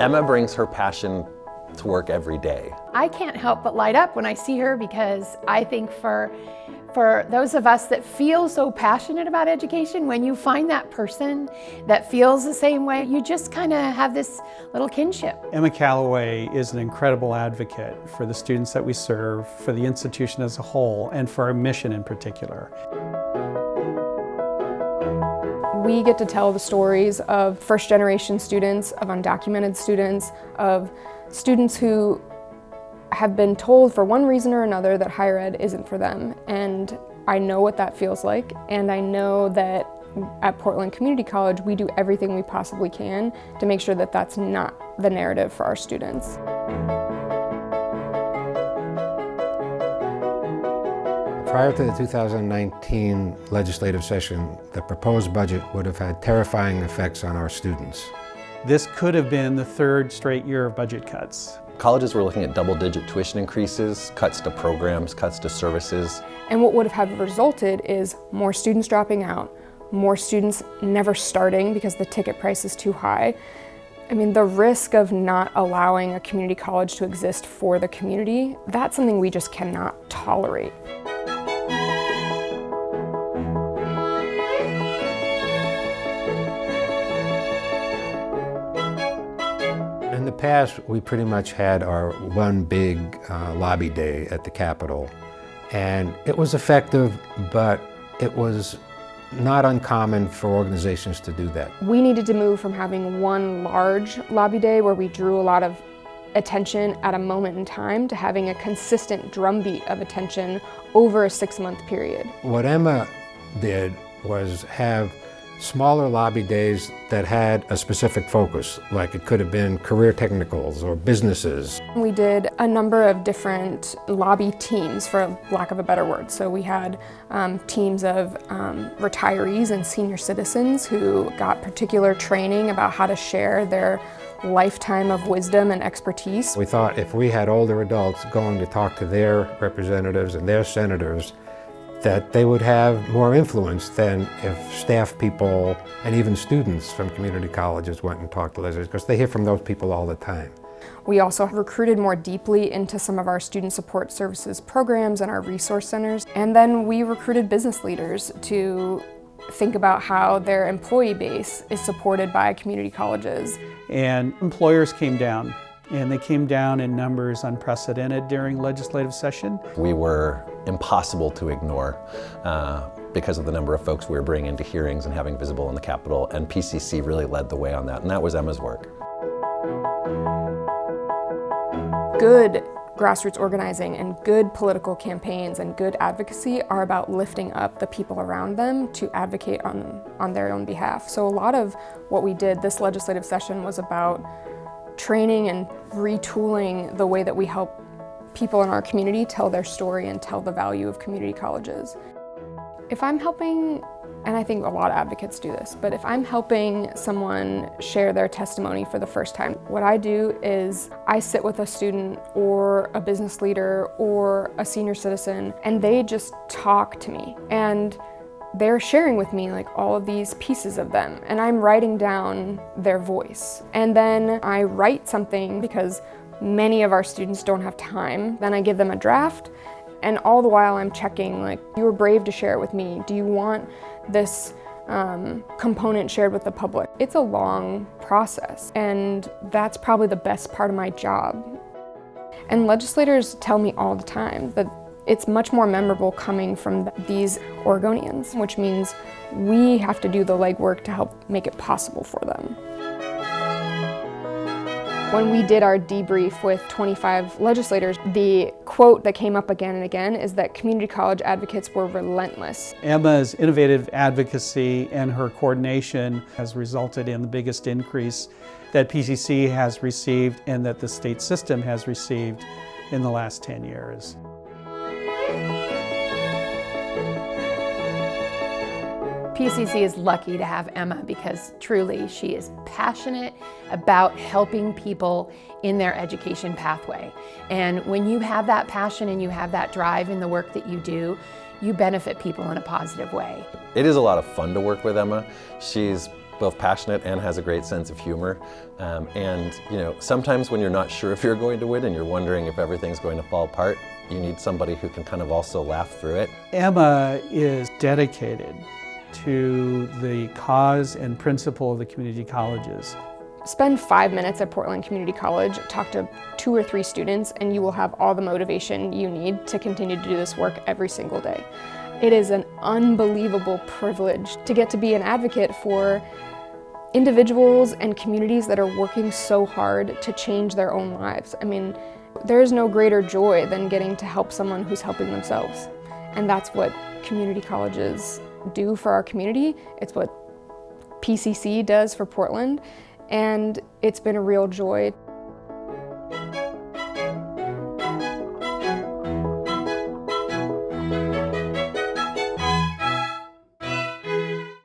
Emma brings her passion to work every day. I can't help but light up when I see her, because I think for those of us that feel so passionate about education, when you find that person that feels the same way, you just kind of have this little kinship. Emma Kallaway is an incredible advocate for the students that we serve, for the institution as a whole, and for our mission in particular. We get to tell the stories of first-generation students, of undocumented students, of students who have been told for one reason or another that higher ed isn't for them. And I know what that feels like, and I know that at Portland Community College we do everything we possibly can to make sure that that's not the narrative for our students. Prior to the 2019 legislative session, the proposed budget would have had terrifying effects on our students. This could have been the third straight year of budget cuts. Colleges were looking at double-digit tuition increases, cuts to programs, cuts to services. And what would have resulted is more students dropping out, more students never starting because the ticket price is too high. I mean, the risk of not allowing a community college to exist for the community, that's something we just cannot tolerate. In the past, we pretty much had our one big lobby day at the Capitol, and it was effective, but it was not uncommon for organizations to do that. We needed to move from having one large lobby day where we drew a lot of attention at a moment in time to having a consistent drumbeat of attention over a 6-month period. What Emma did was have smaller lobby days that had a specific focus, like it could have been career technicals or businesses. We did a number of different lobby teams, for lack of a better word. So we had teams of retirees and senior citizens who got particular training about how to share their lifetime of wisdom and expertise. We thought if we had older adults going to talk to their representatives and their senators, that they would have more influence than if staff people and even students from community colleges went and talked to legislators, because they hear from those people all the time. We also recruited more deeply into some of our student support services programs and our resource centers. And then we recruited business leaders to think about how their employee base is supported by community colleges. And employers came down, and they came down in numbers unprecedented during legislative session. We were impossible to ignore because of the number of folks we were bringing into hearings and having visible in the Capitol, and PCC really led the way on that, and that was Emma's work. Good grassroots organizing and good political campaigns and good advocacy are about lifting up the people around them to advocate on their own behalf. So a lot of what we did this legislative session was about training and retooling the way that we help people in our community tell their story and tell the value of community colleges. If I'm helping, and I think a lot of advocates do this, but if I'm helping someone share their testimony for the first time, what I do is I sit with a student or a business leader or a senior citizen, and they just talk to me. And they're sharing with me like all of these pieces of them, and I'm writing down their voice. And then I write something, because many of our students don't have time. Then I give them a draft, and all the while I'm checking, like, you were brave to share it with me. Do you want this component shared with the public? It's a long process, and that's probably the best part of my job. And legislators tell me all the time that it's much more memorable coming from these Oregonians, which means we have to do the legwork to help make it possible for them. When we did our debrief with 25 legislators, the quote that came up again and again is that community college advocates were relentless. Emma's innovative advocacy and her coordination has resulted in the biggest increase that PCC has received and that the state system has received in the last 10 years. PCC is lucky to have Emma, because truly she is passionate about helping people in their education pathway. And when you have that passion and you have that drive in the work that you do, you benefit people in a positive way. It is a lot of fun to work with Emma. She's both passionate and has a great sense of humor. And sometimes when you're not sure if you're going to win and you're wondering if everything's going to fall apart, you need somebody who can kind of also laugh through it. Emma is dedicated to the cause and principle of the community colleges. Spend 5 minutes at Portland Community College, talk to 2 or 3 students, and you will have all the motivation you need to continue to do this work every single day. It is an unbelievable privilege to get to be an advocate for individuals and communities that are working so hard to change their own lives. I mean, there is no greater joy than getting to help someone who's helping themselves. And that's what community colleges do for our community. It's what PCC does for Portland. And it's been a real joy.